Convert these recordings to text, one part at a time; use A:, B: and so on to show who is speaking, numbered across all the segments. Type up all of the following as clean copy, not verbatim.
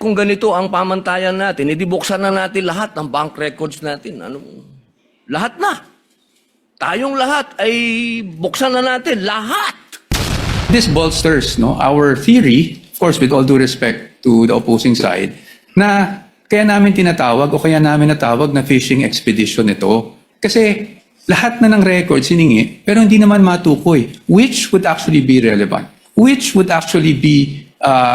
A: kung ganito ang pamantayan natin, edi buksan na natin lahat ng bank records natin. Lahat na. Tayong lahat ay buksan na natin. Lahat.
B: This bolsters our theory, of course with all due respect to the opposing side, na kaya namin tinatawag o kaya namin natawag na fishing expedition ito. Kasi lahat na ng records hiningi, pero hindi naman matukoy. Which would actually be relevant? Which would actually be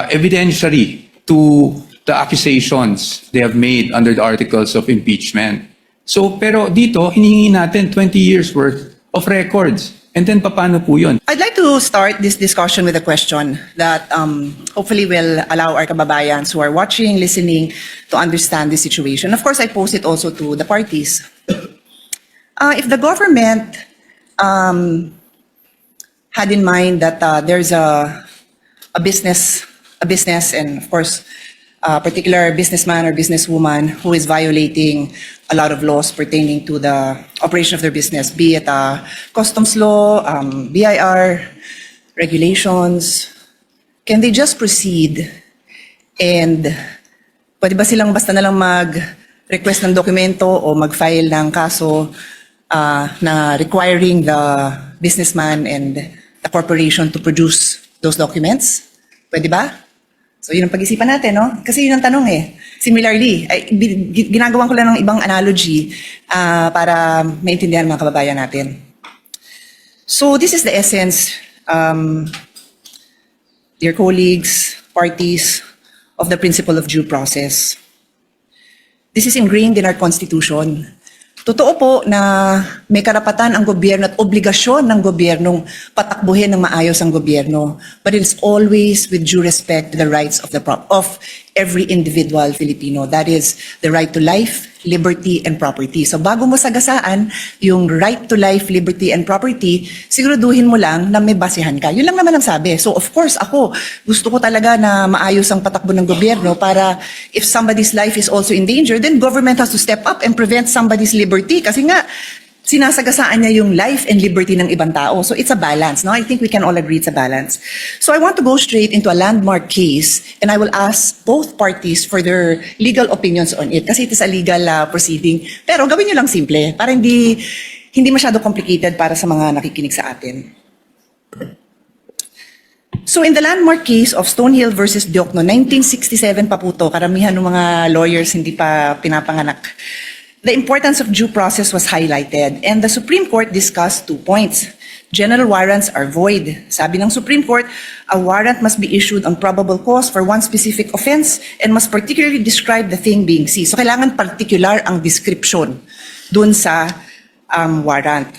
B: evidentiary to the accusations they have made under the articles of impeachment. So, pero dito, hinihingi natin 20 years worth of records. And then, paano po yun?
C: I'd like to start this discussion with a question that hopefully will allow our kababayans who are watching, listening, to understand the situation. Of course, I pose it also to the parties. If the government had in mind that there's a business, and of course, a particular businessman or businesswoman who is violating a lot of laws pertaining to the operation of their business, be it customs law, BIR, regulations, can they just proceed and pwede ba silang basta na lang mag-request ng dokumento o mag-file ng kaso na requiring the businessman and the corporation to produce those documents? Pwede ba? So yun ang pag-isipan natin, no? Kasi yun ang tanong eh. Similarly, ginagawan ko lang ng ibang analogy para maintindihan mga kababayan natin. So this is the essence, dear colleagues, parties, of the principle of due process. This is ingrained in our Constitution. Totoo po na may karapatan ang gobyerno at obligasyon ng gobyernong patakbuhin ng maayos ang gobyerno. But it's always with due respect to the rights of every individual Filipino. That is the right to life, liberty, and property. So bago mo sagasaan yung right to life, liberty, and property, siguraduhin mo lang na may basihan ka. Yun lang naman ang sabi. So of course ako, gusto ko talaga na maayos ang patakbo ng gobyerno para if somebody's life is also in danger, then government has to step up and prevent somebody's liberty. Kasi nga, sinasagasaan niya yung life and liberty ng ibang tao. So it's a balance. No? I think we can all agree it's a balance. So I want to go straight into a landmark case and I will ask both parties for their legal opinions on it kasi it is a legal proceeding. Pero gawin nyo lang simple para hindi masyado complicated para sa mga nakikinig sa atin. So in the landmark case of Stonehill versus Diokno, 1967 pa po to, karamihan ng mga lawyers hindi pa pinapanganak. The importance of due process was highlighted and the Supreme Court discussed 2 points. General warrants are void. Sabi ng Supreme Court, a warrant must be issued on probable cause for one specific offense and must particularly describe the thing being seized. So kailangan particular ang description dun sa warrant.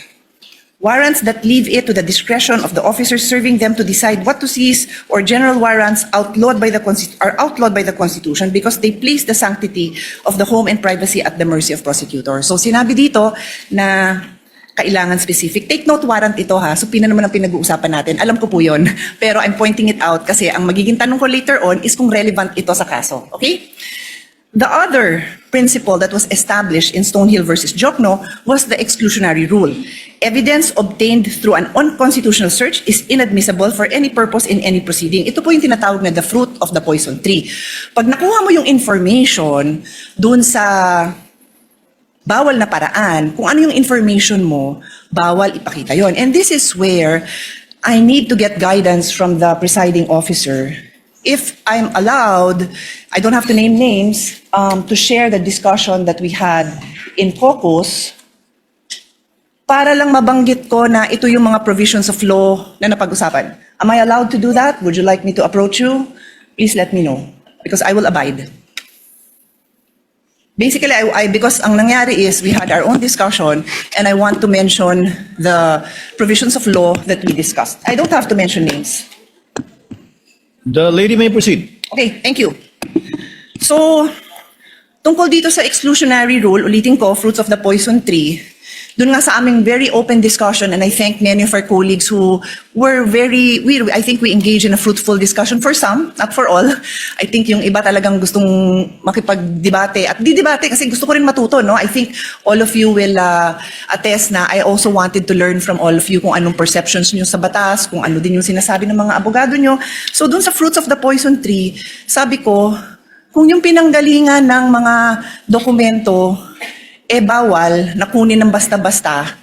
C: Warrants that leave it to the discretion of the officers serving them to decide what to seize or general warrants are outlawed by the Constitution because they place the sanctity of the home and privacy at the mercy of prosecutors. So sinabi dito na kailangan specific. Take note warrant ito ha. So naman ang pinag-uusapan natin. Alam ko po yun. Pero I'm pointing it out kasi ang magiging tanong ko later on is kung relevant ito sa kaso. Okay? The other principle that was established in Stonehill versus Diokno was the exclusionary rule. Evidence obtained through an unconstitutional search is inadmissible for any purpose in any proceeding. Ito po yung tinatawag na the fruit of the poison tree. Pag nakuha mo yung information dun sa bawal na paraan, kung ano yung information mo, bawal ipakita yon. And this is where I need to get guidance from the presiding officer. If I'm allowed, I don't have to name names, to share the discussion that we had in caucus para lang mabanggit ko na ito yung mga provisions of law na napag-usapan. Am I allowed to do that? Would you like me to approach you? Please let me know because I will abide. Basically, because ang nangyari is we had our own discussion and I want to mention the provisions of law that we discussed. I don't have to mention names.
D: The lady may proceed.
C: Okay, thank you. So, tungkol dito sa exclusionary rule, ulitin ko, fruits of the poison tree, dun nga sa aming very open discussion, and I thank many of our colleagues who were I think we engaged in a fruitful discussion for some, not for all. I think yung iba talagang gustong makipag-debate at di-debate kasi gusto ko rin matuto, no? I think all of you will attest na I also wanted to learn from all of you kung anong perceptions nyo sa batas, kung ano din yung sinasabi ng mga abogado nyo. So dun sa fruits of the poison tree, sabi ko, kung yung pinanggalingan ng mga dokumento bawal na kunin ng basta-basta,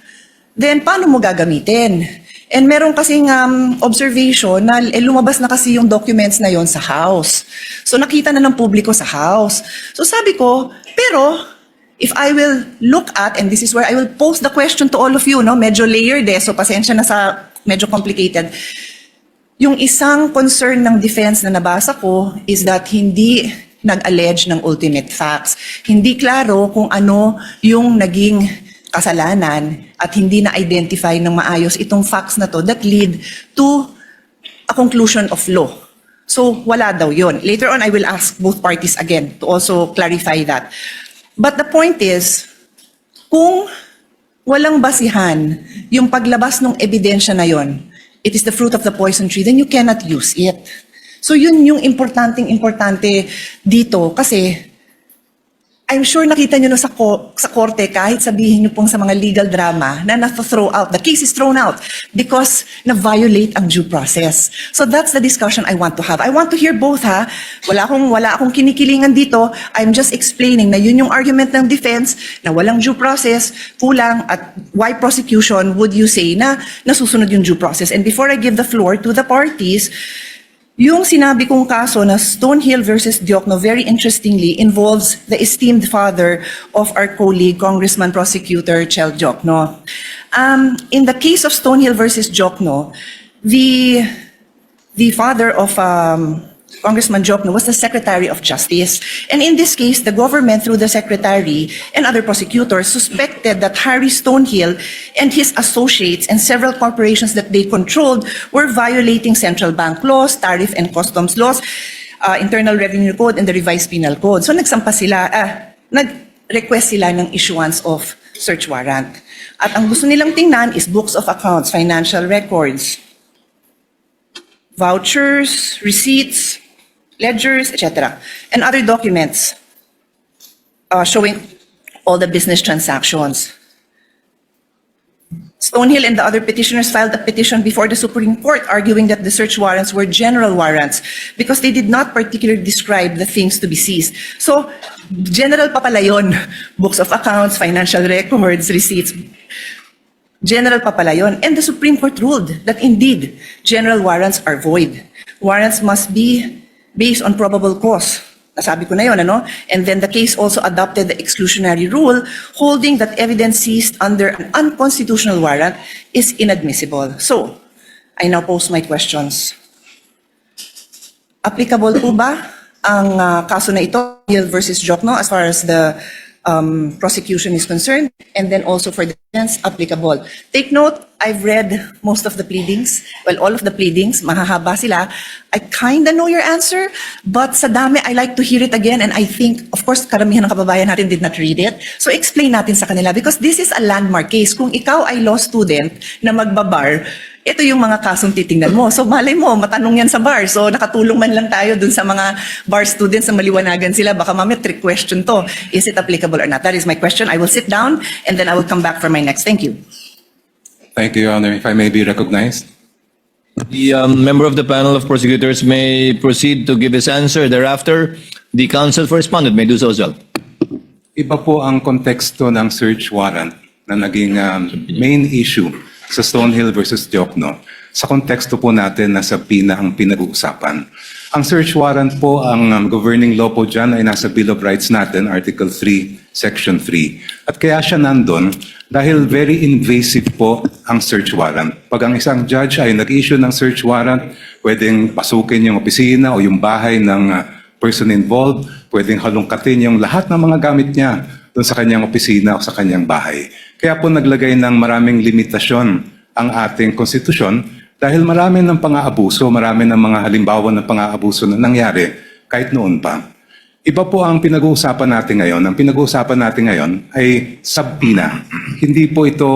C: then paano mo gagamitin? And meron kasing observation na lumabas na kasi yung documents na yon sa House. So nakita na ng publiko sa House. So sabi ko, pero if I will look at, and this is where I will pose the question to all of you, no? Medyo layered so pasensya na sa medyo complicated. Yung isang concern ng defense na nabasa ko is that hindi nag-allege ng ultimate facts. Hindi klaro kung ano yung naging kasalanan at hindi na-identify ng maayos itong facts na to that lead to a conclusion of law. So, wala daw yun. Later on, I will ask both parties again to also clarify that. But the point is, kung walang basihan yung paglabas ng ebidensya na yon, it is the fruit of the poison tree, then you cannot use it. So yun yung importante dito kasi I'm sure nakita nyo sa korte kahit sabihin nyo pong sa mga legal drama na na-throw out, the case is thrown out because na-violate ang due process. So that's the discussion I want to have. I want to hear both ha. Wala akong kinikilingan dito. I'm just explaining na yun yung argument ng defense na walang due process, kulang at why prosecution would you say na nasusunod yung due process. And before I give the floor to the parties, yung sinabi kong kaso na Stonehill versus Diokno, very interestingly, involves the esteemed father of our colleague, Congressman Prosecutor Chel Diokno. In the case of Stonehill versus Diokno, the father of Congressman Diokno was the Secretary of Justice. And in this case, the government, through the Secretary and other prosecutors, suspected that Harry Stonehill and his associates and several corporations that they controlled were violating central bank laws, tariff and customs laws, Internal Revenue Code, and the Revised Penal Code. So nag-request sila ng issuance of search warrant. At ang gusto nilang tingnan is books of accounts, financial records, vouchers, receipts, ledgers, etc., and other documents showing all the business transactions. Stonehill and the other petitioners filed a petition before the Supreme Court arguing that the search warrants were general warrants because they did not particularly describe the things to be seized. So, general pa pala yun. Books of accounts, financial records, receipts. General pa pala yun. And the Supreme Court ruled that indeed, general warrants are void. Warrants must be based on probable cause. Nasabi ko na yun, ano? And then the case also adopted the exclusionary rule, holding that evidence seized under an unconstitutional warrant is inadmissible. So, I now pose my questions. Applicable po ba ang kaso na ito, Hill versus Diokno, as far as the prosecution is concerned, and then also for the defense, applicable. Take note, I've read most of the pleadings, well, all of the pleadings, mahahaba sila. I kinda know your answer, but sa dami, I like to hear it again, and I think, of course, karamihan ng kababayan natin did not read it. So explain natin sa kanila, because this is a landmark case. Kung ikaw ay law student na magbabar, ito yung mga kasong titingnan mo. So malay mo, matanong yan sa bar. So nakatulong man lang tayo dun sa mga bar students na maliwanagan sila. Baka mamaya trick question to. Is it applicable or not? That is my question. I will sit down and then I will come back for my next. Thank you.
E: Thank you, Your Honor. If I may be recognized.
D: The member of the panel of prosecutors may proceed to give his answer. Thereafter, the counsel for respondent may do so as well.
E: Iba po ang konteksto ng search warrant na naging main issue sa Stonehill versus Diokno. Sa konteksto po natin na sa PINA ang pinag-uusapan. Ang search warrant po, ang governing law po dyan ay nasa Bill of Rights natin, Article 3, Section 3. At kaya siya nandun dahil very invasive po ang search warrant. Pag ang isang judge ay nag-issue ng search warrant, pwedeng pasukin yung opisina o yung bahay ng person involved, pwedeng halongkatin yung lahat ng mga gamit niya doon sa kanyang opisina o sa kanyang bahay. Kaya po naglagay ng maraming limitasyon ang ating konstitusyon dahil marami ng pang-aabuso, marami ng mga halimbawa ng pang-aabuso na nangyari kahit noon pa. Iba po ang pinag-uusapan natin ngayon. Ang pinag-uusapan natin ngayon ay subpoena. Hindi po ito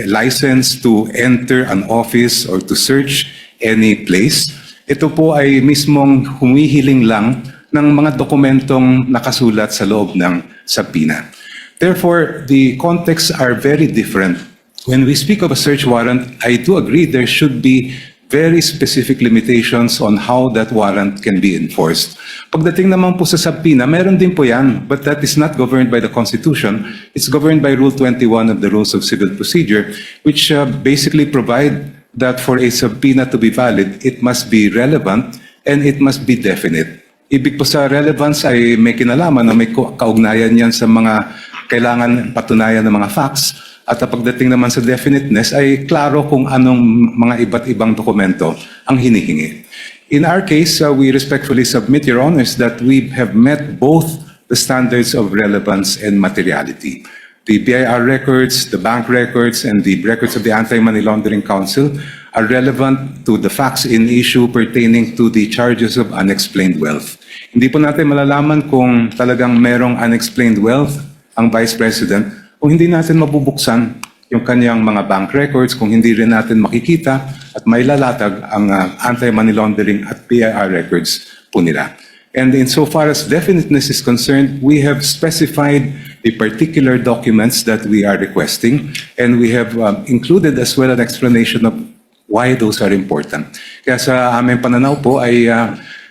E: license to enter an office or to search any place. Ito po ay mismong humihiling lang ng mga dokumentong nakasulat sa loob ng subpoena. Therefore, the contexts are very different. When we speak of a search warrant, I do agree there should be very specific limitations on how that warrant can be enforced. Pagdating naman po sa subpoena, meron din po yan, but that is not governed by the Constitution. It's governed by Rule 21 of the Rules of Civil Procedure, which basically provide that for a subpoena to be valid, it must be relevant and it must be definite. Ibig po sa relevance ay may kinalaman o may kaugnayan yan sa mga kailangan patunayan ng mga facts. At pagdating naman sa definiteness ay klaro kung anong mga iba't ibang dokumento ang hinihingi. In our case, we respectfully submit, Your Honors, that we have met both the standards of relevance and materiality. The BIR records, the bank records, and the records of the Anti-Money Laundering Council are relevant to the facts in issue pertaining to the charges of unexplained wealth. Hindi po natin malalaman kung talagang merong unexplained wealth ang Vice President kung hindi natin mabubuksan yung kanyang mga bank records, kung hindi rin natin makikita at mailalatag ang anti-money laundering at BIR records po nila. And insofar as definiteness is concerned, we have specified the particular documents that we are requesting, and we have included as well an explanation of why those are important. Kaya sa aming pananaw po ay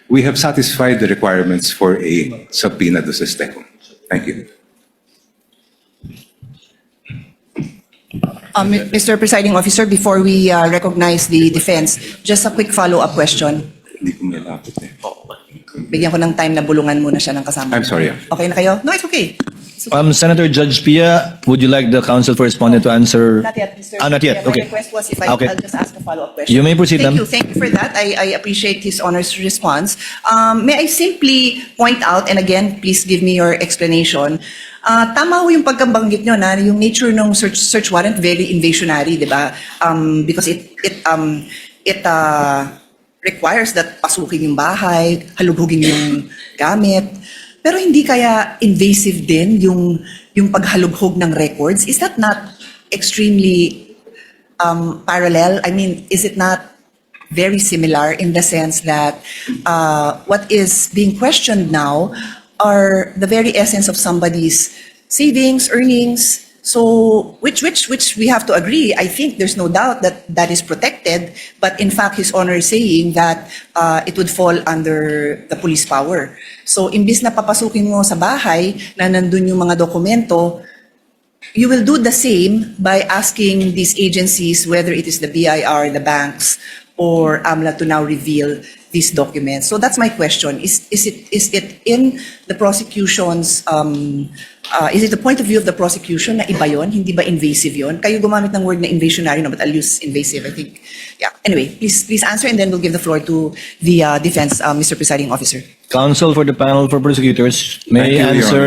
E: we have satisfied the requirements for a subpoena do Sesteco. Thank you.
C: Mr. Presiding Officer, before we recognize the defense, just a quick follow-up question.
E: Hindi ko may lapit eh.
C: Bigyan ko ng time na bulungan muna siya ng kasama.
E: I'm sorry.
C: Okay na kayo? No, it's okay.
D: Senator Judge Pia, would you like the counsel for respondent to answer?
C: Not yet, Mr.
D: Not yet.
C: My
D: Okay.
C: request was if
D: Okay.
C: I'll just ask a follow-up question.
D: You may proceed,
C: Thank
D: ma'am.
C: you. Thank you for that. I appreciate His Honor's response. May I simply point out, and again, please give me your explanation. Tama ho yung pagkabanggit nyo na yung nature ng search warrant very invasionary, di ba? Because it requires that pasukin yung bahay, halubhugin yung gamit. Pero hindi kaya invasive din yung paghalubhog ng records? Is that not extremely parallel? I mean, is it not very similar in the sense that what is being questioned now are the very essence of somebody's savings, earnings? So, which we have to agree. I think there's no doubt that that is protected, but in fact, His Honor is saying that it would fall under the police power. So, imbis na papasukin mo sa bahay na nandun yung mga dokumento, you will do the same by asking these agencies, whether it is the BIR, the banks, or AMLA, to now reveal these documents. So that's my question. Is it in the prosecution's is it the point of view of the prosecution na iba yon, hindi ba invasive yon? Kayo gumamit ng word na invasionary, no, but I'll use invasive, I think. Yeah. Anyway, please answer, and then we'll give the floor to the defense, Mr. Presiding Officer.
D: Counsel for the panel for prosecutors may
E: Thank you, Your
D: answer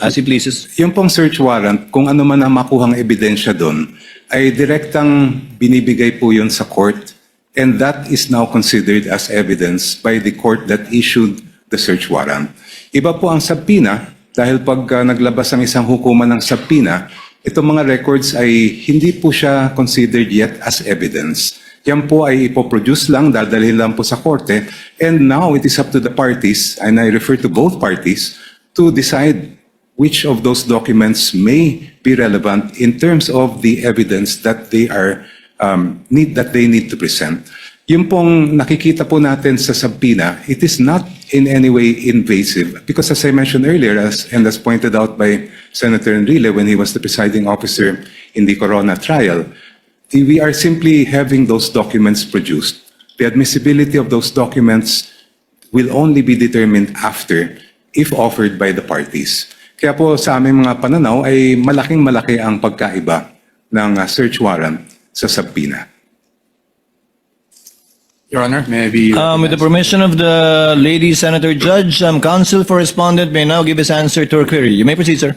D: as he pleases.
E: Yung pong search warrant, kung ano man ang makuhang ebidensya doon, ay direktang binibigay po yun sa court, and that is now considered as evidence by the court that issued the search warrant. Iba po ang subpoena, dahil pag naglabas ang isang hukuman ng subpoena, itong mga records ay hindi po siya considered yet as evidence. Yan po ay ipoproduce lang, dadalhin lang po sa korte, and now it is up to the parties, and I refer to both parties, to decide which of those documents may be relevant in terms of the evidence that they are need to present. Yung pong nakikita po natin sa subpoena, it is not in any way invasive because, as I mentioned earlier, as pointed out by Senator Enrile when he was the presiding officer in the Corona trial, we are simply having those documents produced. The admissibility of those documents will only be determined after, if offered by the parties. Kaya po sa aming mga pananaw ay malaking-malaki ang pagkaiba ng search warrant sa subpoena.
B: Your Honor, may I be...
D: With the permission of the lady Senator Judge, counsel for respondent may now give his answer to her query. You may proceed, sir.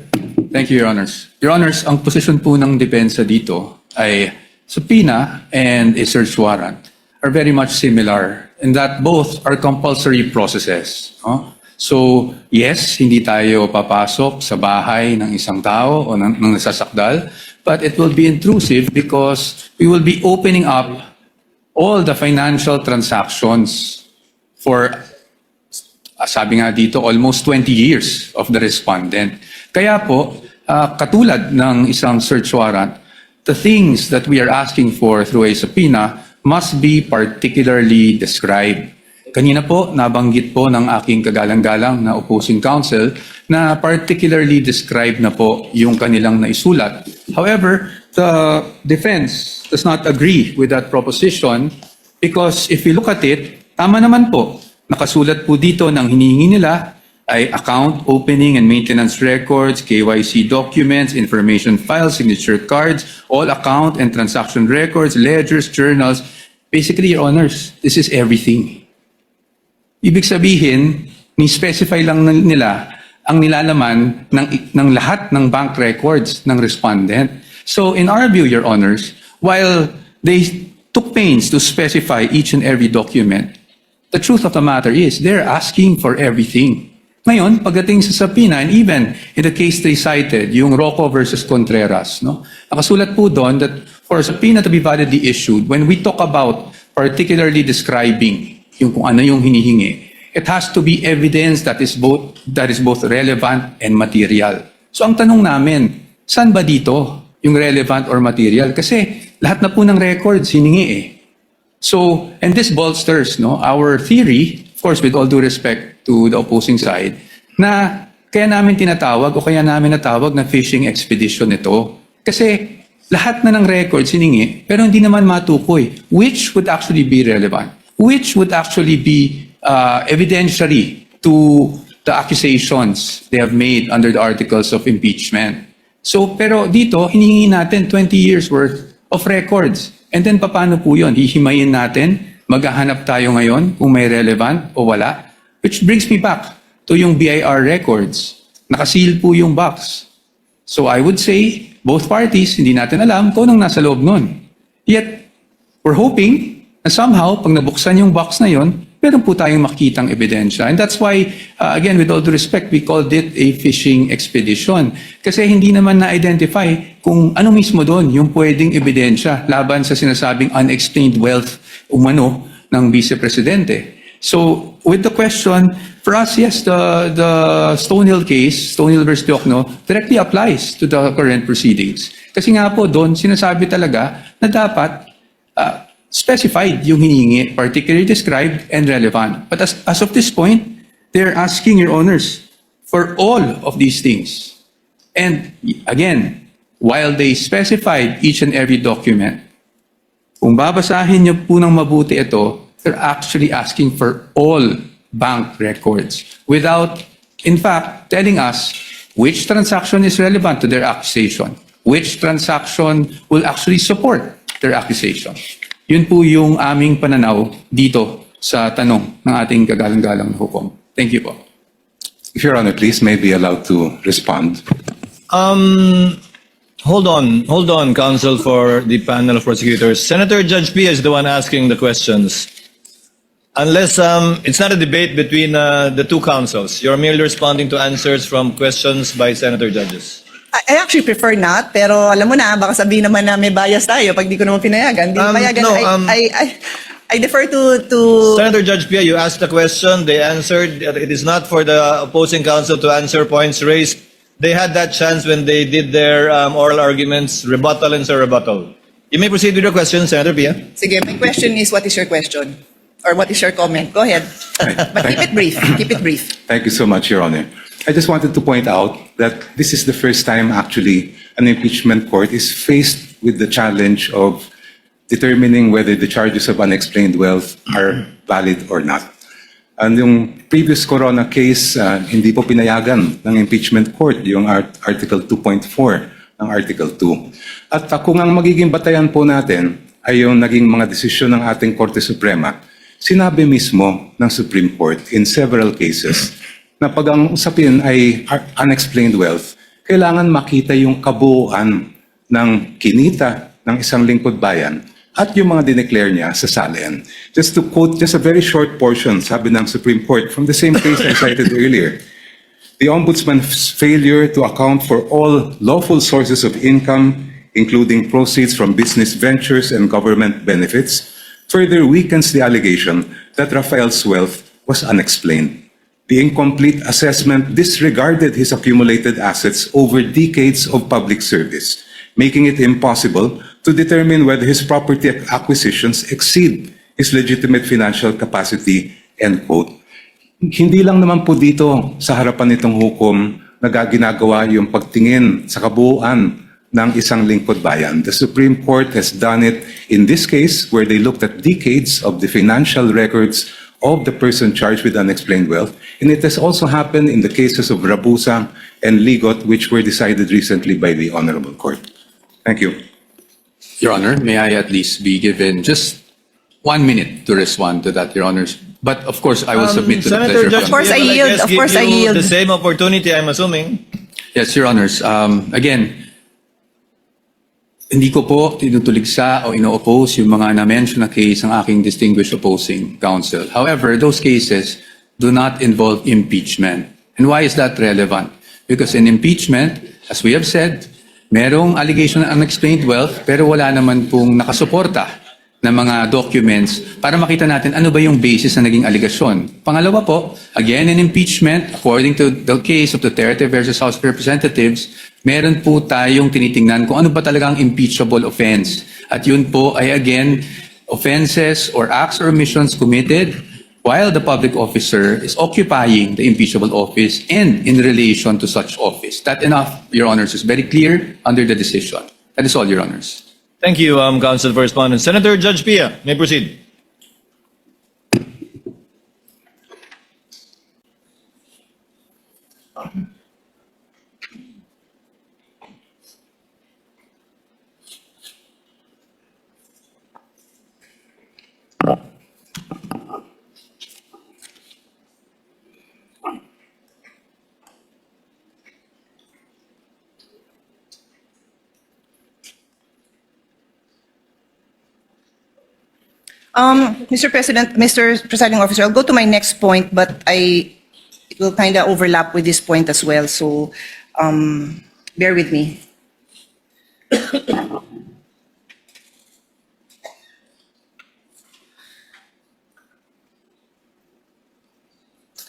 B: Thank you, Your Honors. Your Honors, ang posisyon po ng depensa dito ay subpoena and a search warrant are very much similar in that both are compulsory processes. No? So, yes, hindi tayo papasok sa bahay ng isang tao o ng nasasakdal, but it will be intrusive because we will be opening up all the financial transactions for, sabi nga dito, almost 20 years of the respondent. Kaya po, katulad ng isang search warrant, the things that we are asking for through a subpoena must be particularly described. Kanina po, nabanggit po ng aking kagalang-galang na opposing counsel na particularly described na po yung kanilang naisulat. However, the defense does not agree with that proposition because if you look at it, tama naman po. Nakasulat po dito ng hinihingi nila ay account opening and maintenance records, KYC documents, information files, signature cards, all account and transaction records, ledgers, journals. Basically, Your Honors, this is everything. Ibig sabihin, ni-specify lang nila ang nilalaman ng lahat ng bank records ng respondent. So in our view, Your Honors, while they took pains to specify each and every document, the truth of the matter is they're asking for everything. Ngayon, pagdating sa subpoena, and even in the case they cited, yung Rocco versus Contreras, no? Nakasulat po doon that for a subpoena to be validly issued, when we talk about particularly describing yung kung ano yung hinihingi, it has to be evidence that is both relevant and material. So ang tanong namin, saan ba dito yung relevant or material? Kasi lahat na po ng records hiningi eh. So, and this bolsters our theory, of course with all due respect to the opposing side, na kaya namin tinatawag o kaya namin natawag na fishing expedition ito. Kasi lahat na ng records hiningi, pero hindi naman matukoy which would actually be relevant, which would actually be evidentiary to the accusations they have made under the articles of impeachment. So, pero dito, hinihingi natin 20 years worth of records. And then, paano po yun? Hihimayin natin, maghahanap tayo ngayon kung may relevant o wala. Which brings me back to yung BIR records. Nakaseal po yung box. So, I would say, both parties, hindi natin alam kung anong nasa loob nun. Yet, we're hoping na somehow, pag nabuksan yung box na yon, meron po tayong makitang ebidensya. And that's why, again, with all due respect, we called it a fishing expedition. Kasi hindi naman na-identify kung ano mismo doon yung pwedeng ebidensya laban sa sinasabing unexplained wealth umano ng Vice Presidente. So, with the question, for us, yes, the Stonehill case, Stonehill versus Diokno, directly applies to the current proceedings. Kasi nga po doon, sinasabi talaga na dapat specified yung hinihingi, particularly described and relevant. But as of this point, they're asking Your Honors for all of these things. And again, while they specified each and every document, kung babasahin niyo po ng mabuti ito, they're actually asking for all bank records without, in fact, telling us which transaction is relevant to their accusation, which transaction will actually support their accusation. Yun po yung aming pananaw dito sa tanong ng ating kagalang-galang na hukom. Thank you po.
E: If Your Honor, please may be allowed to respond.
D: Hold on, counsel for the panel of prosecutors. Senator Judge Pia is the one asking the questions. Unless it's not a debate between the two counsels, you're merely responding to answers from questions by senator judges.
C: I actually prefer not, pero alam mo na, baka sabihin naman na may bias tayo pag di ko naman pinayagan. Di payagan.
D: no,
C: I defer to...
D: Senator Judge Pia, you asked the question, they answered. It is not for the opposing counsel to answer points raised. They had that chance when they did their oral arguments, rebuttal and rebuttal. You may proceed with your question, Senator Pia.
C: Sige, my question is, what is your question? Or what is your comment? Go ahead. But keep it brief. Keep it brief.
E: Thank you so much, Your Honor. I just wanted to point out that this is the first time actually an impeachment court is faced with the challenge of determining whether the charges of unexplained wealth are valid or not. And yung previous Corona case, hindi po pinayagan ng impeachment court yung Article 2.4 ng Article 2. At kung ang magiging batayan po natin ay yung naging mga desisyon ng ating Korte Suprema, sinabi mismo ng Supreme Court in several cases na pag ang usapin ay unexplained wealth, kailangan makita yung kabuuan ng kinita ng isang lingkod bayan at yung mga dineclare niya sa salian. Just to quote just a very short portion, sabi ng Supreme Court from the same case I cited earlier, the Ombudsman's failure to account for all lawful sources of income, including proceeds from business ventures and government benefits, further weakens the allegation that Rafael's wealth was unexplained. The incomplete assessment disregarded his accumulated assets over decades of public service, making it impossible to determine whether his property acquisitions exceed his legitimate financial capacity, end quote. Hindi lang naman po dito sa harapan nitong hukom ginagawa yung pagtingin sa kabuuan ng isang lingkod bayan. The Supreme Court has done it in this case where they looked at decades of the financial records of the person charged with unexplained wealth. And it has also happened in the cases of Rabusa and Ligot, which were decided recently by the Honorable Court. Thank you.
B: Your Honor, may I at least be given just 1 minute to respond to that, Your Honors? But of course, I will submit to the
D: Senator
B: pleasure
D: Judge
C: Of course, I
D: will,
C: yield.
D: guess,
C: Of course,
D: give
C: I
D: you
C: yield.
D: the same opportunity, I'm assuming.
B: Yes, Your Honors. Again, hindi ko po tinutuligsa o ino-oppose yung mga na-mention na case ng aking distinguished opposing counsel. However, those cases do not involve impeachment. And why is that relevant? Because in impeachment, as we have said, merong allegation ng unexplained wealth pero wala naman pong nakasuporta ng mga documents para makita natin ano ba yung basis na naging aligasyon. Pangalawa po, again in impeachment, according to the case of Duterte versus House of Representatives, meron po tayong tinitingnan kung ano ba talaga ang impeachable offense. At yun po ay again, offenses or acts or omissions committed while the public officer is occupying the impeachable office and in relation to such office. That enough, Your Honors, is very clear under the decision. That is all, Your Honors.
D: Thank you, Counsel for Respondent. Senator Judge Pia, may proceed.
C: Mr. President, Mr. Presiding Officer, I'll go to my next point, but it will kind of overlap with this point as well, so bear with me.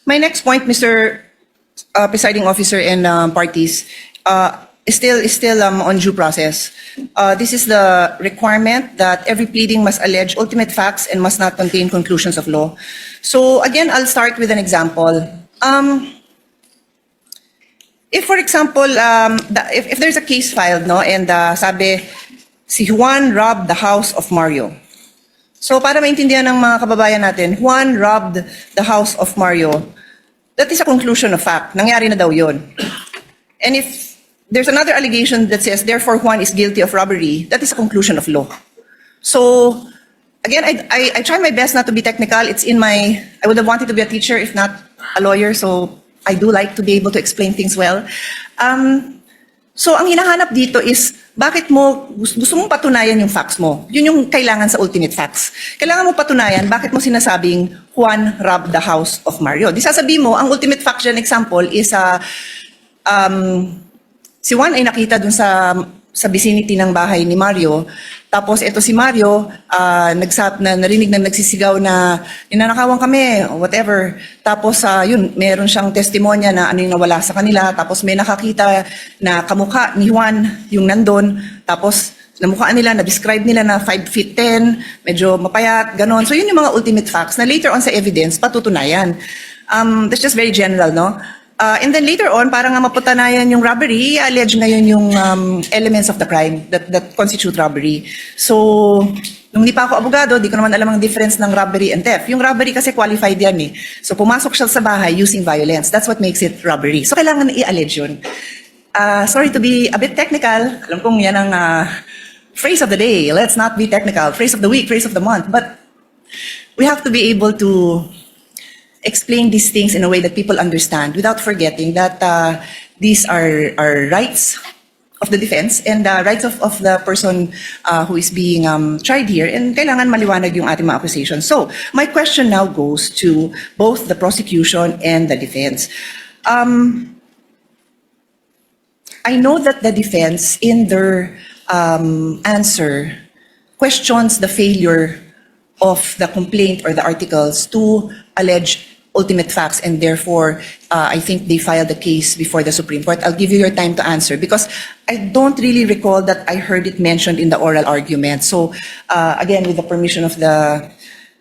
C: My next point, Mr. Presiding Officer and parties, is still on due process. This is the requirement that every pleading must allege ultimate facts and must not contain conclusions of law. So again, I'll start with an example. If, for example, if there's a case filed, no, and sabi, si Juan robbed the house of Mario. So para maintindihan ng mga kababayan natin, Juan robbed the house of Mario. That is a conclusion of fact. Nangyari na daw yun. And if there's another allegation that says, therefore, Juan is guilty of robbery, that is a conclusion of law. So, again, I try my best not to be technical. I would have wanted to be a teacher, if not a lawyer, so I do like to be able to explain things well. So, ang hinahanap dito is, bakit mo, gusto mong patunayan yung facts mo? Yun yung kailangan sa ultimate facts. Kailangan mo patunayan, bakit mo sinasabing Juan robbed the house of Mario? Di sasabihin mo, ang ultimate fact dyan example is, si Juan ay nakita dun sa vicinity ng bahay ni Mario. Tapos ito si Mario, narinig na nagsisigaw na ninanakawan kami, whatever. Tapos yun, meron siyang testimonya na ano yung nawala sa kanila. Tapos may nakakita na kamukha ni Juan yung nandun. Tapos namukhaan nila, na-describe nila na 5 feet 10, medyo mapayat, ganon. So yun yung mga ultimate facts na later on sa evidence, patutunayan. That's just very general, no? And then later on, para nga mapatunayan yung robbery, i-allege ngayon yung elements of the crime that constitute robbery. So, nung di pa ako abogado, di ko naman alam ang difference ng robbery and theft. Yung robbery kasi qualified yan eh. So, pumasok siya sa bahay using violence. That's what makes it robbery. So, kailangan i-allege yun. Sorry to be a bit technical. Alam kong yan ang phrase of the day. Let's not be technical. Phrase of the week, phrase of the month. But we have to be able to explain these things in a way that people understand without forgetting that these are rights of the defense and rights of the person who is being tried here, and kailangan maliwanag yung ating mga accusations. So, my question now goes to both the prosecution and the defense. I know that the defense in their answer questions the failure of the complaint or the articles to allege ultimate facts, and therefore, I think they filed the case before the Supreme Court. I'll give you your time to answer because I don't really recall that I heard it mentioned in the oral argument. So, again, with the permission of the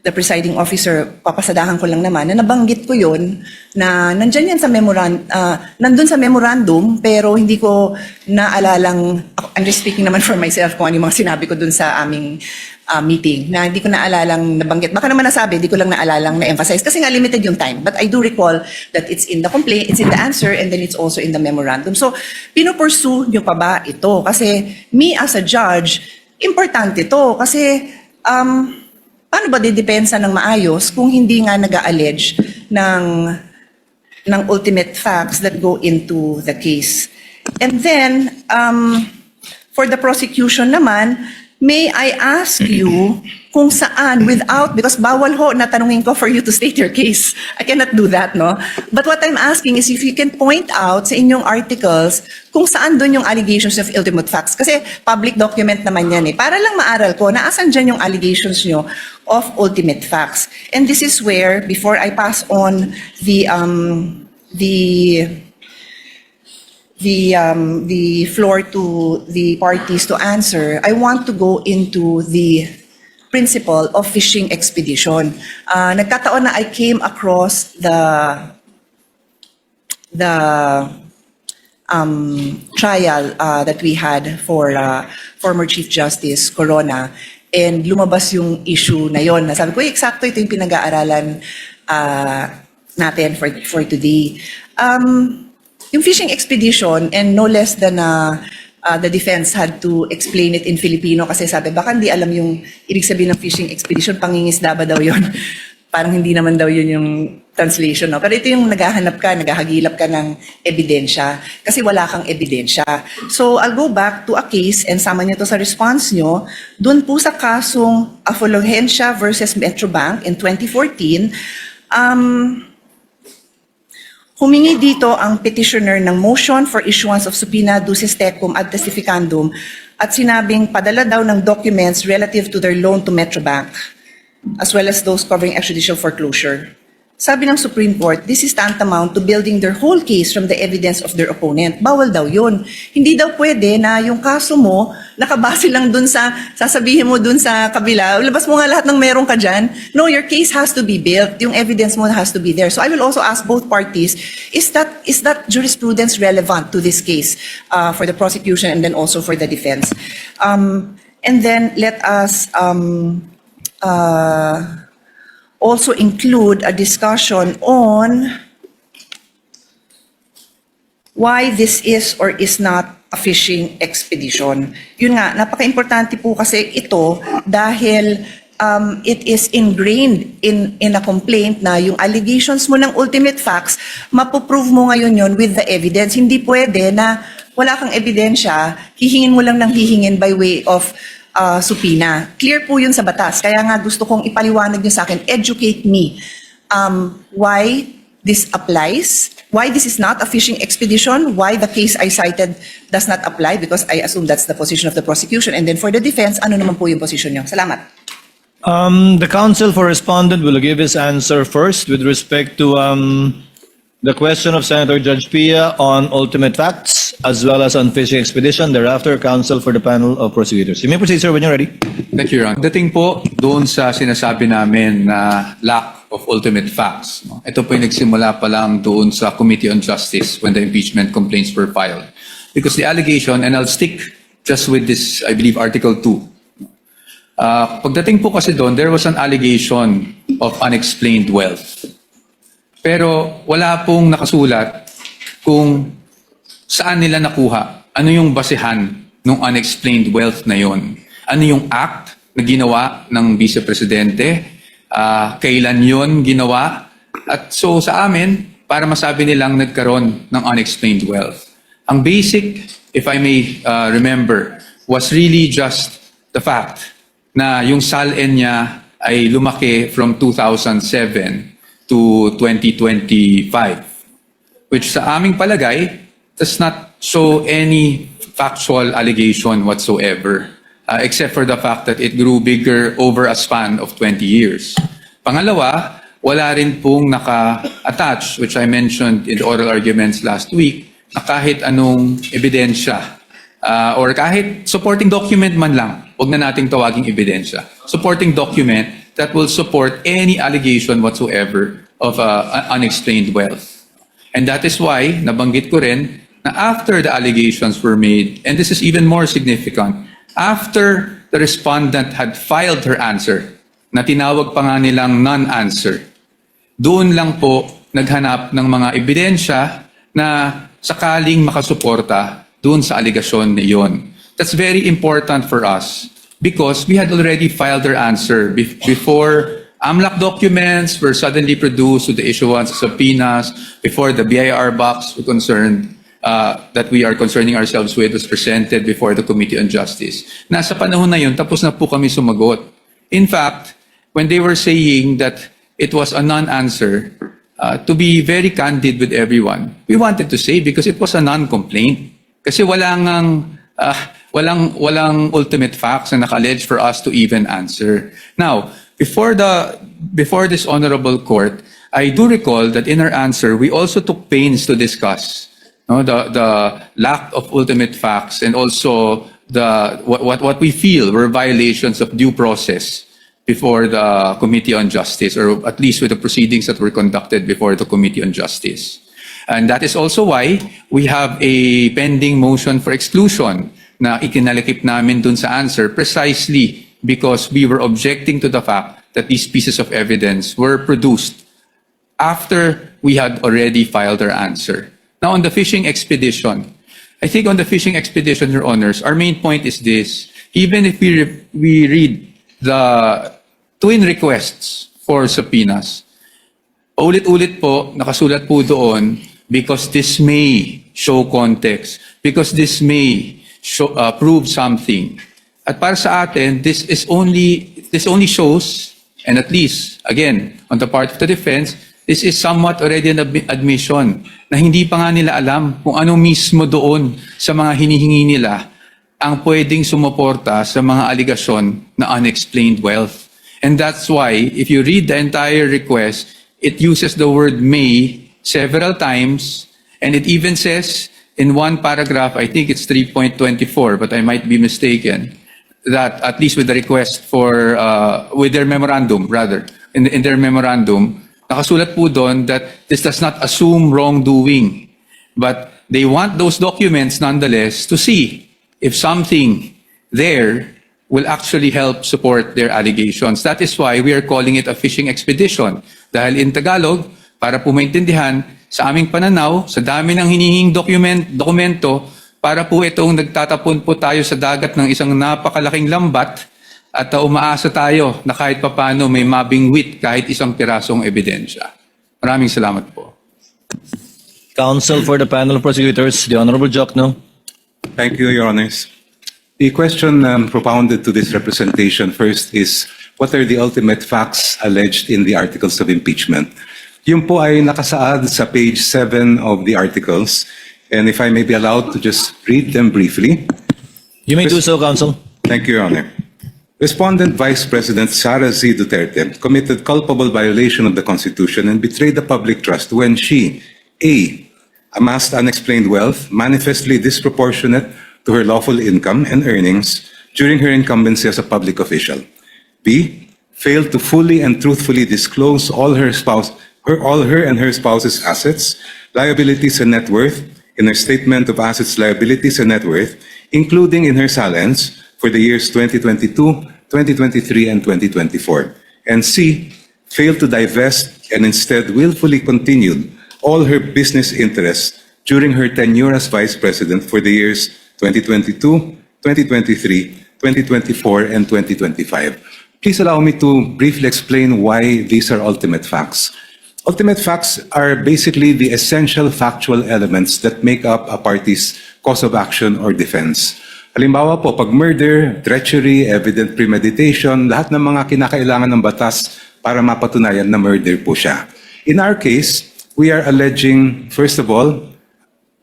C: presiding officer, papasadahan ko lang naman na nabanggit ko yun na nandyan yan sa nandun sa memorandum, pero hindi ko naalalang, I'm just speaking naman for myself kung ano yung mga sinabi ko dun sa aming meeting, na hindi ko naalalang nabanggit. Baka naman nasabi, hindi ko lang naalalang na-emphasize kasi nga limited yung time. But I do recall that it's in the complaint, it's in the answer, and then it's also in the memorandum. So, pinupursue nyo pa ba ito? Kasi me as a judge, importante to kasi paano ba didepensa ng maayos kung hindi nga nag-allege ng ultimate facts that go into the case? And then, for the prosecution naman, may I ask you kung saan because bawal ho na tanungin ko for you to state your case. I cannot do that, no? But what I'm asking is if you can point out sa inyong articles kung saan doon yung allegations of ultimate facts. Kasi public document naman yan eh. Para lang maaral ko, naasan dyan yung allegations nyo of ultimate facts. And this is where, before I pass on the floor to the parties to answer, I want to go into the principle of fishing expedition. Nagkataon na I came across the trial that we had for former Chief Justice Corona, and lumabas yung issue na yon. Sabi ko, eksakto ito yung pinag-aaralan natin for today. Yung fishing expedition, and no less than the defense had to explain it in Filipino kasi sabi, baka hindi alam yung ibig sabihin ng fishing expedition, pangingisda ba daw yun? Parang hindi naman daw yun yung translation, no? Pero ito yung naghahagilap ka ng ebidensya kasi wala kang ebidensya. So, I'll go back to a case and sama niyo to sa response nyo. Doon po sa kasong Afologencia versus Metrobank in 2014, humingi dito ang petitioner ng motion for issuance of subpoena duces tecum ad testificandum at sinabing padala daw ng documents relative to their loan to Metrobank as well as those covering extrajudicial foreclosure. Sabi ng Supreme Court, this is tantamount to building their whole case from the evidence of their opponent. Bawal daw yun. Hindi daw pwede na yung kaso mo, nakabase lang dun sa, sasabihin mo dun sa kabila, labas mo nga lahat ng meron ka dyan. No, your case has to be built. Yung evidence mo has to be there. So I will also ask both parties, is that jurisprudence relevant to this case for the prosecution and then also for the defense? And then let us also include a discussion on why this is or is not a fishing expedition. Yun nga, napaka-importante po kasi ito dahil it is ingrained in a complaint na yung allegations mo ng ultimate facts, mapoprove mo ngayon yun with the evidence. Hindi pwede na wala kang ebidensya, hihingin mo lang ng hihingin by way of subpoena. Clear po yun sa batas. Kaya nga gusto kong ipaliwanag nyo sa akin, educate me why this applies, why this is not a fishing expedition, why the case I cited does not apply, because I assume that's the position of the prosecution. And then for the defense, ano naman po yung position nyo? Salamat.
D: The counsel for respondent will give his answer first with respect to the question of Senator Judge Pia on ultimate facts as well as on fishing expedition. Thereafter, counsel for the panel of prosecutors. You may proceed, sir, when you're ready.
B: Thank you, Your Honor. Dating po doon sa sinasabi namin na lack of ultimate facts. No? Ito po yung nagsimula pa lang doon sa Committee on Justice when the impeachment complaints were filed. Because the allegation, and I'll stick just with this, I believe, Article 2. Pagdating po kasi doon, there was an allegation of unexplained wealth. Pero wala pong nakasulat kung saan nila nakuha, ano yung basehan ng unexplained wealth na yon, ano yung act na ginawa ng Vice Presidente, kailan yon ginawa, at so sa amin, para masabi nilang nagkaroon ng unexplained wealth. Ang basic, if I may remember, was really just the fact na yung SALN niya ay lumaki from 2007 to 2025, which sa aming palagay does not show any factual allegation whatsoever, except for the fact that it grew bigger over a span of 20 years. Pangalawa, wala rin pong naka-attach, which I mentioned in the oral arguments last week, na kahit anong ebidensya or kahit supporting document man lang, huwag na nating tawaging ebidensya. Supporting document that will support any allegation whatsoever of unexplained wealth. And that is why, nabanggit ko rin, na after the allegations were made, and this is even more significant, after the respondent had filed her answer, na tinawag pa nga nilang non-answer, doon lang po naghanap ng mga ebidensya na sakaling makasuporta doon sa aligasyon na iyon. That's very important for us because we had already filed our answer before AMLAC documents were suddenly produced with the issuance of subpoenas, before the BIR box were concerned, that we are concerning ourselves with was presented before the Committee on Justice. Nasa panahon na yun, tapos na po kami sumagot. In fact, when they were saying that it was a non-answer, to be very candid with everyone, we wanted to say because it was a non-complaint. Kasi walang ultimate facts na naka-allege for us to even answer. Now, before this honorable court, I do recall that in our answer, we also took pains to discuss the lack of ultimate facts and also what we feel were violations of due process before the Committee on Justice, or at least with the proceedings that were conducted before the Committee on Justice. And that is also why we have a pending motion for exclusion na ikinalakip namin dun sa answer precisely because we were objecting to the fact that these pieces of evidence were produced after we had already filed our answer. Now, on the fishing expedition, I think on the fishing expedition, Your Honors, our main point is this. Even if we read the twin requests for subpoenas, ulit-ulit po, nakasulat po doon, because this may show context, because this may show, prove something. At para sa atin, this only shows, and at least, again, on the part of the defense, this is somewhat already an admission na hindi pa nga nila alam kung ano mismo doon sa mga hinihingi nila ang pwedeng sumuporta sa mga aligasyon na unexplained wealth. And that's why, if you read the entire request, it uses the word may several times, and it even says in one paragraph, I think it's 3.24, but I might be mistaken, that at least with the request for, with their memorandum, rather, in their memorandum, nakasulat po doon that this does not assume wrongdoing, but they want those documents nonetheless to see if something there will actually help support their allegations. That is why we are calling it a fishing expedition. Dahil in Tagalog, para po maintindihan, sa aming pananaw, sa dami ng hinihing dokumento, para po itong nagtatapon po tayo sa dagat ng isang napakalaking lambat at umaasa tayo na kahit papano may mabingwit kahit isang pirasong ebidensya. Maraming salamat po.
D: Counsel for the panel of prosecutors, the Honorable Jokno.
E: Thank you, Your Honors. The question propounded to this representation first is, what are the ultimate facts alleged in the articles of impeachment? Yun po ay nakasaad sa page 7 of the articles. And if I may be allowed to just read them briefly.
D: You may do so, Counsel.
E: Thank you, Your Honor. Respondent Vice President Sara Z. Duterte committed culpable violation of the Constitution and betrayed the public trust when she, A, amassed unexplained wealth manifestly disproportionate to her lawful income and earnings during her incumbency as a public official. B, failed to fully and truthfully disclose all her and her spouse's assets, liabilities, and net worth in her statement of assets, liabilities, and net worth, including in her salance for the years 2022, 2023, and 2024. And C, failed to divest and instead willfully continued all her business interests during her tenure as Vice President for the years 2022, 2023, 2024, and 2025. Please allow me to briefly explain why these are ultimate facts. Ultimate facts are basically the essential factual elements that make up a party's cause of action or defense. Halimbawa po, pag murder, treachery, evident premeditation, lahat ng mga kinakailangan ng batas para mapatunayan na murder po siya. In our case, we are alleging, first of all,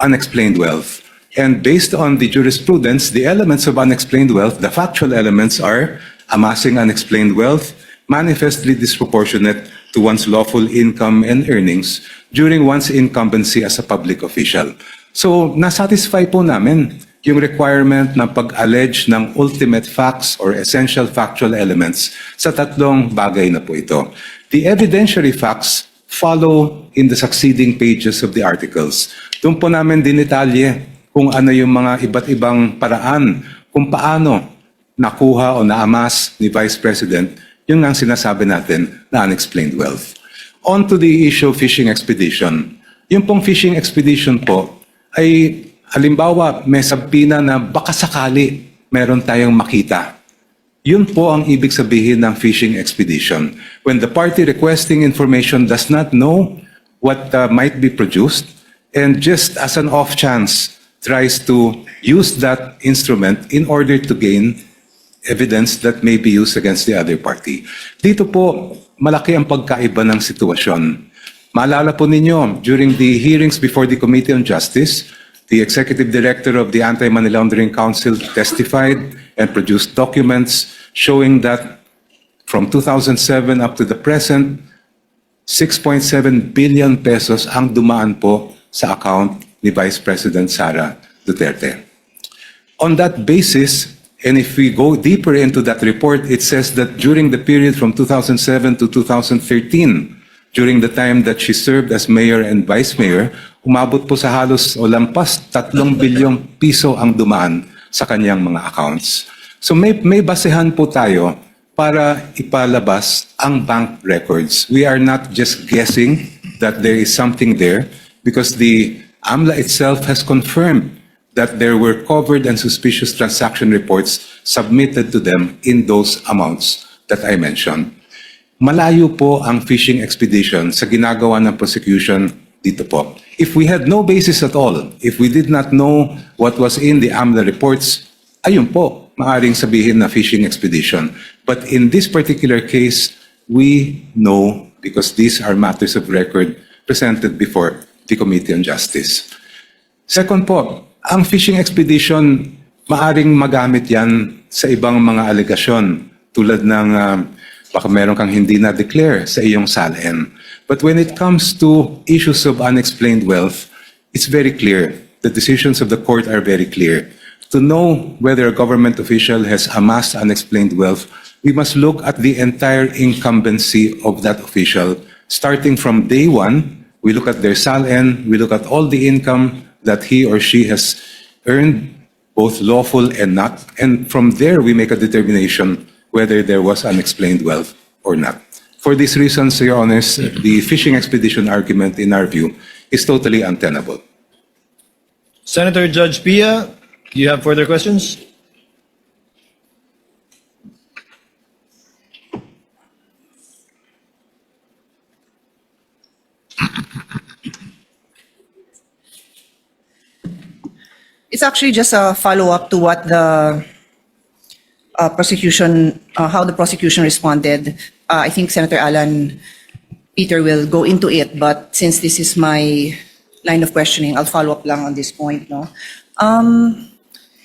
E: unexplained wealth. And based on the jurisprudence, the elements of unexplained wealth, the factual elements are amassing unexplained wealth, manifestly disproportionate to one's lawful income and earnings during one's incumbency as a public official. So, nasatisfy po namin yung requirement na pag-allege ng ultimate facts or essential factual elements sa tatlong bagay na po ito. The evidentiary facts follow in the succeeding pages of the articles. Doon po namin dinitalye kung ano yung mga iba't ibang paraan kung paano nakuha o naamas ni Vice President yung ang sinasabi natin na unexplained wealth. On to the issue of fishing expedition. Yung pong fishing expedition po ay halimbawa may sabpina na baka sakali meron tayong makita. Yun po ang ibig sabihin ng fishing expedition. When the party requesting information does not know what might be produced and just as an off chance tries to use that instrument in order to gain evidence that may be used against the other party. Dito po, malaki ang pagkaiba ng sitwasyon. Maalala po ninyo, during the hearings before the Committee on Justice, the Executive Director of the Anti-Money Laundering Council testified and produced documents showing that from 2007 up to the present, 6.7 billion pesos ang dumaan po sa account ni Vice President Sara Duterte. On that basis, and if we go deeper into that report, it says that during the period from 2007 to 2013, during the time that she served as mayor and vice mayor, umabot po sa halos o lampas 3 bilyong piso ang dumaan sa kanyang mga accounts. So may basehan po tayo para ipalabas ang bank records. We are not just guessing that there is something there because the AMLA itself has confirmed that there were covered and suspicious transaction reports submitted to them in those amounts that I mentioned. Malayo po ang fishing expedition sa ginagawa ng prosecution dito po. If we had no basis at all, if we did not know what was in the AMLA reports, ayun po, maaring sabihin na fishing expedition. But in this particular case, we know because these are matters of record presented before the Committee on Justice. Second po, ang fishing expedition, maaring magamit yan sa ibang mga alegasyon tulad ng baka meron kang hindi na-declare sa iyong SALN. But when it comes to issues of unexplained wealth, it's very clear. The decisions of the court are very clear. To know whether a government official has amassed unexplained wealth, we must look at the entire incumbency of that official. Starting from day one, we look at their SALN, we look at all the income that he or she has earned, both lawful and not. And from there, we make a determination whether there was unexplained wealth or not. For these reasons, Your Honors, the fishing expedition argument, in our view, is totally untenable.
D: Senator Judge Pia, do you have further questions?
C: It's actually just a follow-up to what the prosecution, how the prosecution responded. I think Senator Alan Peter will go into it, but since this is my line of questioning, I'll follow up lang on this point. No,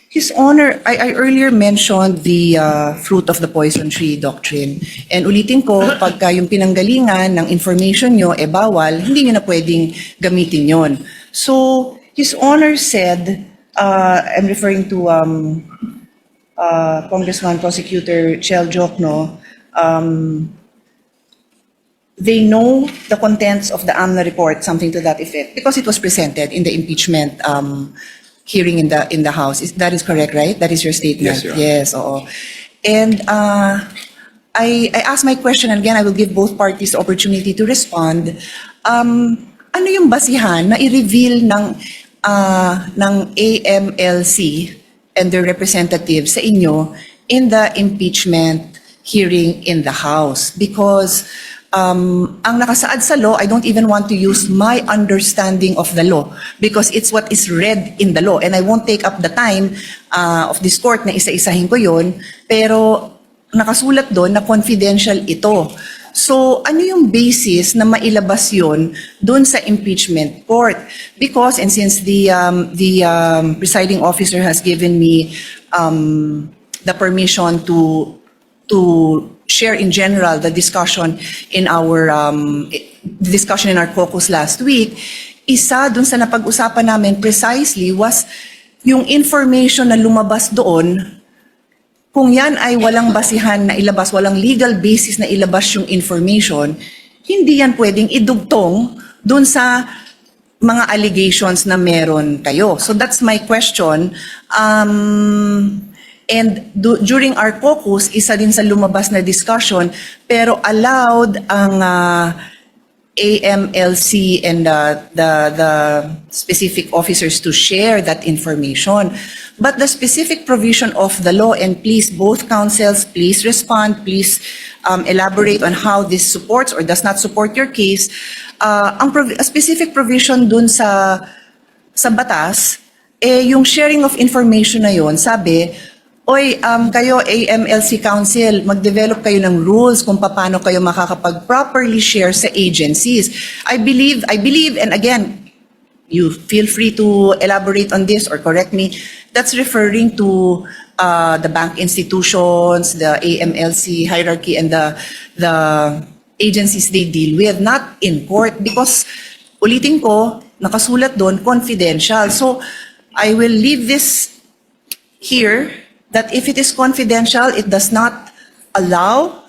C: His Honor, I earlier mentioned the fruit of the poison tree doctrine, and ulitin ko, pagka yung pinanggalingan ng information nyo bawal, hindi nyo na pwedeng gamitin yon. So His Honor said, I'm referring to Congressman Prosecutor Chel Jokno, they know the contents of the AMLA report, something to that effect, because it was presented in the impeachment hearing in the House. That is correct, right? That is your statement?
E: Yes, Your Honor.
C: Yes, oo. And I asked my question, and again, I will give both parties the opportunity to respond. Ano yung basihan na i-reveal ng AMLC and their representatives sa inyo in the impeachment hearing in the House? Because ang nakasaad sa law, I don't even want to use my understanding of the law because it's what is read in the law. And I won't take up the time of this court na isa-isahin ko yun, pero nakasulat doon na confidential ito. So, ano yung basis na mailabas yun doon sa impeachment court? Because, and since the presiding officer has given me the permission to share in general the discussion in our caucus last week, isa dun sa napag-usapan namin precisely was yung information na lumabas doon, kung yan ay walang basihan na ilabas, walang legal basis na ilabas yung information, hindi yan pwedeng idugtong dun sa mga allegations na meron kayo. So that's my question. During our caucus, isa din sa lumabas na discussion, pero allowed ang AMLC and the specific officers to share that information. But the specific provision of the law, and please, both councils, please respond, please elaborate on how this supports or does not support your case. A specific provision dun sa batas, yung sharing of information na yon, sabi, oy, kayo AMLC Council, mag-develop kayo ng rules kung paano kayo makakapag-properly share sa agencies. I believe, and again, you feel free to elaborate on this or correct me, that's referring to the bank institutions, the AMLC hierarchy, and the agencies they deal with, not in court, because ulitin ko, nakasulat doon, confidential. So, I will leave this here, that if it is confidential, it does not allow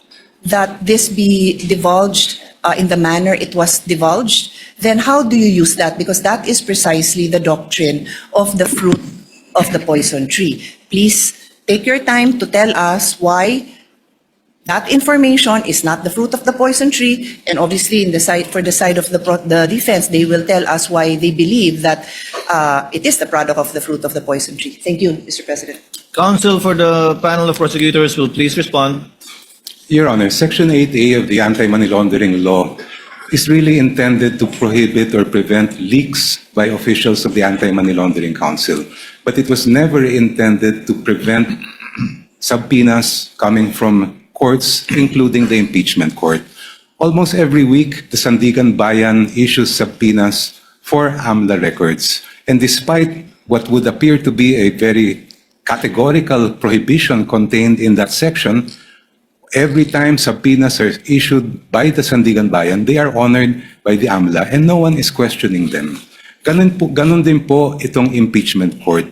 C: that this be divulged in the manner it was divulged, then how do you use that? Because that is precisely the doctrine of the fruit of the poison tree. Please take your time to tell us why that information is not the fruit of the poison tree, and obviously for the side of the defense, they will tell us why they believe that it is the product of the fruit of the poison tree. Thank you, Mr. President.
D: Counsel for the panel of prosecutors will please respond.
E: Your Honor, Section 8A of the Anti-Money Laundering Law is really intended to prohibit or prevent leaks by officials of the Anti-Money Laundering Council. But it was never intended to prevent subpoenas coming from courts, including the impeachment court. Almost every week, the Sandigan Bayan issues subpoenas for AMLA records. And despite what would appear to be a very categorical prohibition contained in that section, every time subpoenas are issued by the Sandigan Bayan, they are honored by the AMLA and no one is questioning them. Ganun din po itong impeachment court.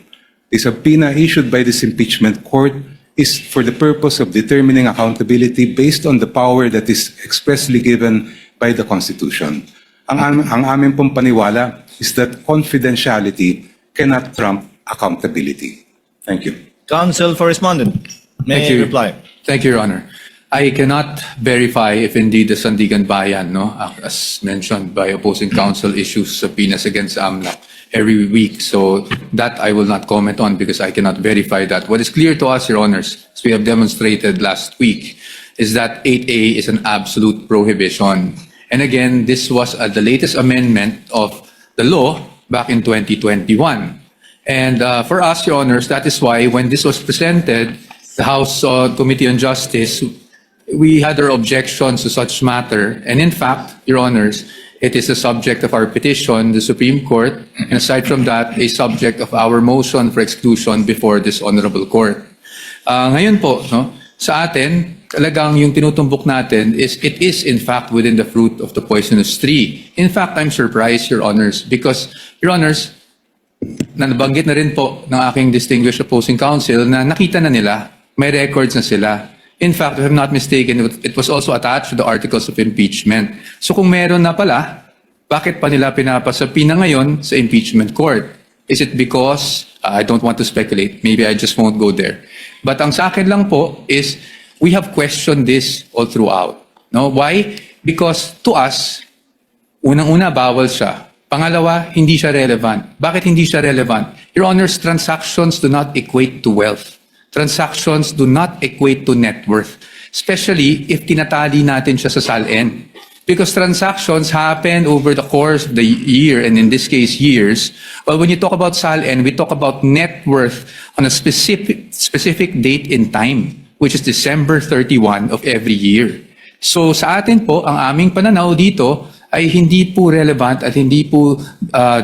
E: The subpoena issued by this impeachment court is for the purpose of determining accountability based on the power that is expressly given by the Constitution. Ang amin pong paniwala is that confidentiality cannot trump accountability. Thank you.
D: Counsel for respondent, may
B: Thank you.
D: reply.
B: Thank you, Your Honor. I cannot verify if indeed the Sandigan Bayan, as mentioned by opposing counsel, issues subpoenas against AMLA every week. So that I will not comment on because I cannot verify that. What is clear to us, Your Honors, as we have demonstrated last week, is that 8A is an absolute prohibition. And again, this was the latest amendment of the law back in 2021. And for us, Your Honors, that is why when this was presented, the House Committee on Justice, we had our objections to such matter. And in fact, Your Honors, it is a subject of our petition, the Supreme Court, and aside from that, a subject of our motion for exclusion before this Honorable Court. Ngayon po, sa atin, talagang yung tinutumbok natin is it is in fact within the fruit of the poisonous tree. In fact, I'm surprised, Your Honors, because, Your Honors, na nabanggit na rin po ng aking distinguished opposing counsel na nakita na nila, may records na sila. In fact, if I'm not mistaken, it was also attached to the articles of impeachment. So kung meron na pala, bakit pa nila pinapasapina ngayon sa impeachment court? Is it because, I don't want to speculate, maybe I just won't go there. But ang sa akin lang po is, we have questioned this all throughout. No? Why? Because to us, unang-una, bawal siya. Pangalawa, hindi siya relevant. Bakit hindi siya relevant? Your Honors, transactions do not equate to wealth. Transactions do not equate to net worth, especially if tinatali natin siya sa SALN. Because transactions happen over the course of the year, and in this case, years. Well, when you talk about SALN, we talk about net worth on a specific date in time, which is December 31 of every year. So sa atin po, ang aming pananaw dito ay hindi po relevant at hindi po,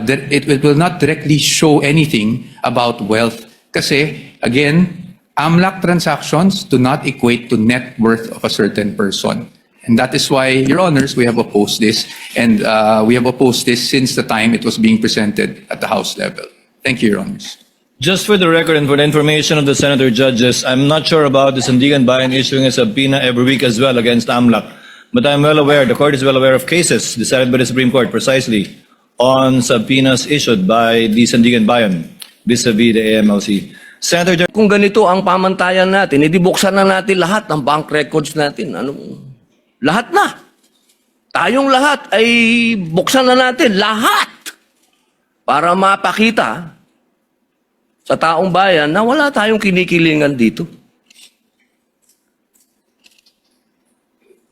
B: it will not directly show anything about wealth. Kasi, again, AMLAC transactions do not equate to net worth of a certain person. And that is why, Your Honors, we have opposed this. And we have opposed this since the time it was being presented at the House level. Thank you, Your Honors.
D: Just for the record and for the information of the senator judges, I'm not sure about the Sandigan Bayan issuing a subpoena every week as well against AMLAC. But I'm well aware, the court is well aware of cases decided by the Supreme Court precisely on subpoenas issued by the Sandigan Bayan vis-a-vis the AMLC. Senator Judge,
A: Kung ganito ang pamantayan natin, edi buksan na natin lahat ng bank records natin. Lahat na. Tayong lahat ay buksan na natin. Lahat. Para mapakita sa taong bayan na wala tayong kinikilingan dito.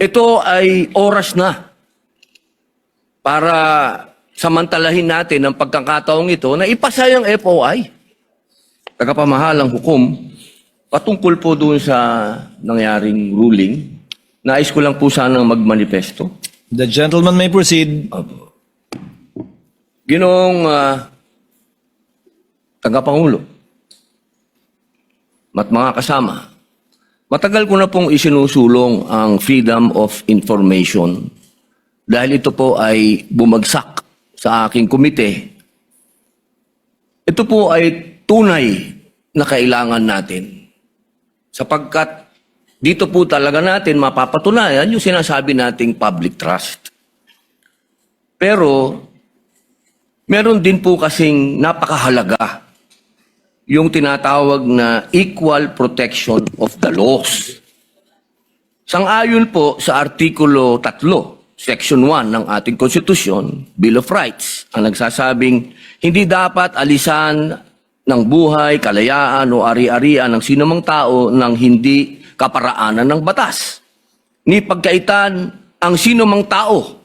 A: Ito ay oras na para samantalahin natin ang pagkakataong ito na ipasa yung FOI. Tagapamahalang hukom, patungkol po doon sa nangyaring ruling, nais ko lang po sanang magmanifesto.
D: the gentleman may proceed.
A: Ginoong tagapangulo at mga kasama, matagal ko na pong isinusulong ang freedom of information dahil ito po ay bumagsak sa aking komite. Ito po ay tunay na kailangan natin sapagkat dito po talaga natin mapapatunayan yung sinasabi nating public trust. Pero meron din po kasing napakahalaga yung tinatawag na equal protection of the laws. Sang-ayon po sa Artikulo 3, Section 1 ng ating Konstitusyon, Bill of Rights, ang nagsasabing hindi dapat alisan ng buhay, kalayaan o ari-arian ng sinumang tao ng hindi kaparaanan ng batas. Ni pagkaitan ang sinumang tao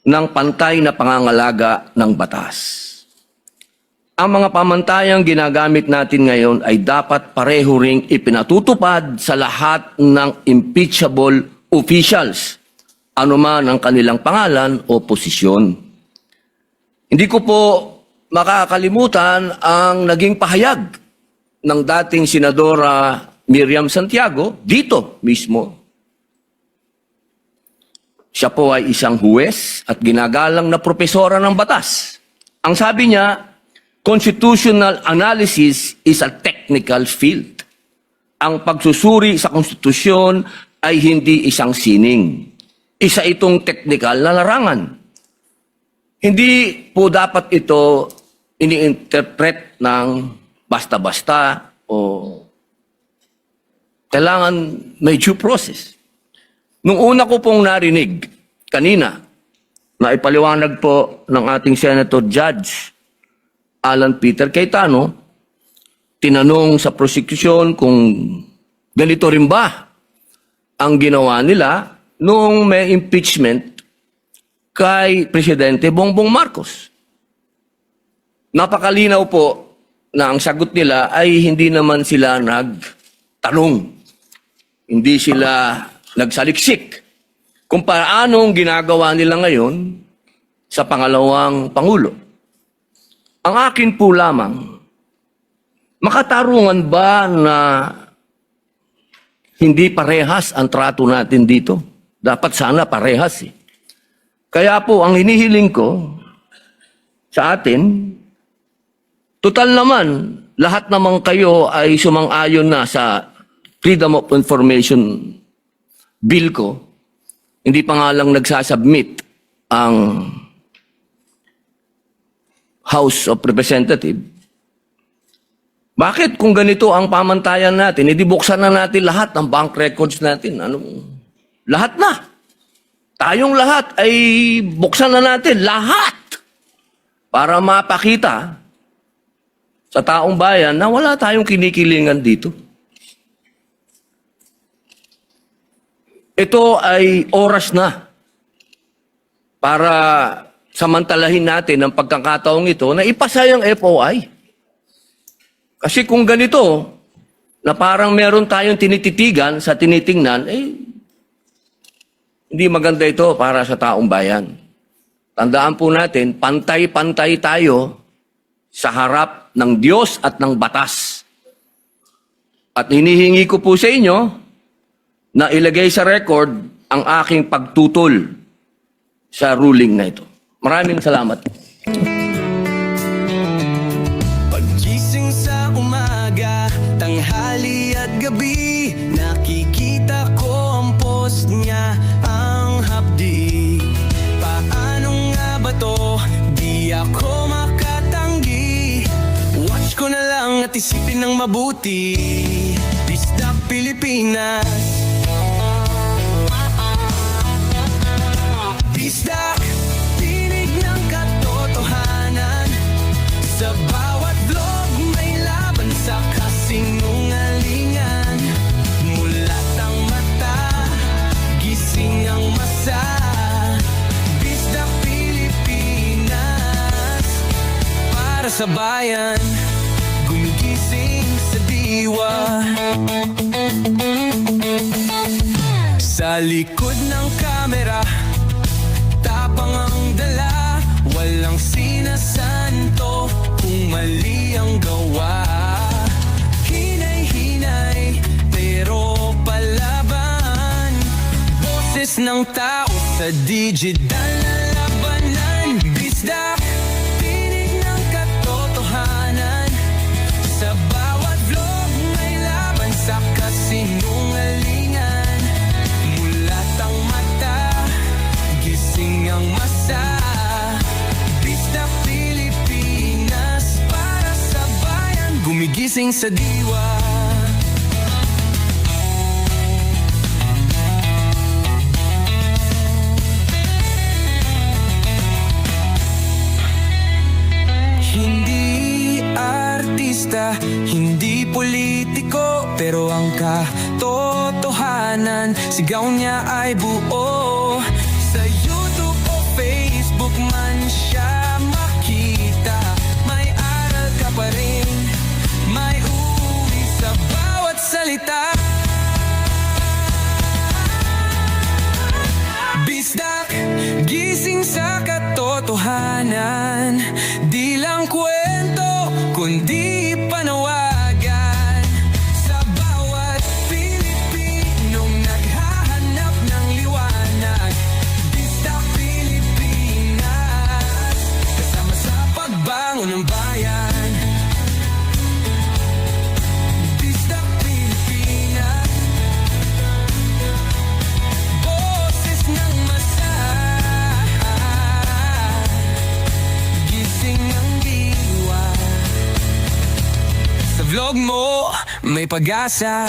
A: ng pantay na pangangalaga ng batas. Ang mga pamantayang ginagamit natin ngayon ay dapat pareho ring ipinatutupad sa lahat ng impeachable officials, anuman ang kanilang pangalan o posisyon. Hindi ko po makakalimutan ang naging pahayag ng dating Senadora Miriam Santiago dito mismo. Siya po ay isang huwes at ginagalang na propesora ng batas. Ang sabi niya, constitutional analysis is a technical field. Ang pagsusuri sa konstitusyon ay hindi isang sining. Isa itong technical na larangan. Hindi po dapat ito ini-interpret ng basta-basta o kailangan may due process. Nung una ko pong narinig kanina na ipaliwanag po ng ating Senator Judge Alan Peter Cayetano, tinanong sa prosecution kung ganito rin ba ang ginawa nila noong may impeachment kay Presidente Bongbong Marcos. Napakalinaw po na ang sagot nila ay hindi naman sila nagtanong. Hindi sila nagsaliksik kung paano ang ginagawa nila ngayon sa pangalawang Pangulo. Ang akin po lamang, makatarungan ba na hindi parehas ang trato natin dito? Dapat sana parehas eh. Kaya po, ang hinihiling ko sa atin, total naman, lahat naman kayo ay sumang-ayon na sa Freedom of Information Bill ko. Hindi pa nga lang nagsasubmit ang House of Representatives. Bakit kung ganito ang pamantayan natin, edi buksan na natin lahat ng bank records natin. Lahat na. Tayong lahat ay buksan na natin. Lahat. Para mapakita sa taong bayan na wala tayong kinikilingan dito. Ito ay oras na para samantalahin natin ang pagkakataong ito na ipasa yung FOI. Kasi kung ganito, na parang meron tayong tinititigan sa tinitingnan, hindi maganda ito para sa taong bayan. Tandaan po natin, pantay-pantay tayo sa harap ng Diyos at ng batas. At hinihingi ko po sa inyo na ilagay sa record ang aking pagtutol sa ruling na ito. Maraming salamat.
F: Paggising sa umaga, tanghali at gabi, nakikita ko ang post niya, ang hapdi. Paano nga ba to? Di ako makatanggi. Watch ko na lang at isipin ng mabuti. Bisdak Pilipinas. Bisdak, tinig ng katotohanan. Sa bawat vlog may laban sa kasinungalingan. Mulat ang mata, gising ang masa. Bisdak Pilipinas, para sa bayan, gumigising sa diwa. Sa likod ng kamera, tapang ang dala, walang sinasanto kung mali ang gawa. Hinay-hinay, pero palaban. Boses ng tao sa digital na labanan. Bisdak, tinig ng katotohanan. Sa bawat vlog may laban sa kasinungalingan. Mulat ang mata, gising ang masa. Bisdak Pilipinas, para sa bayan, gumigising sa diwa. Hindi artista, hindi politiko, pero ang katotohanan, sigaw niya ay buo. Sa YouTube o Facebook man siya makita, may aral ka pa rin, may uwi sa bawat salita. Bisdak, gising sa katotohanan. Di lang kwento, kundi panawagan. Sa bawat Pilipinong naghahanap ng liwanag. Bisdak Pilipinas, kasama sa pagbangon ng bayan. Bisdak Pilipinas, boses ng masa. Gising ang diwa. Sa vlog mo, may pag-asa.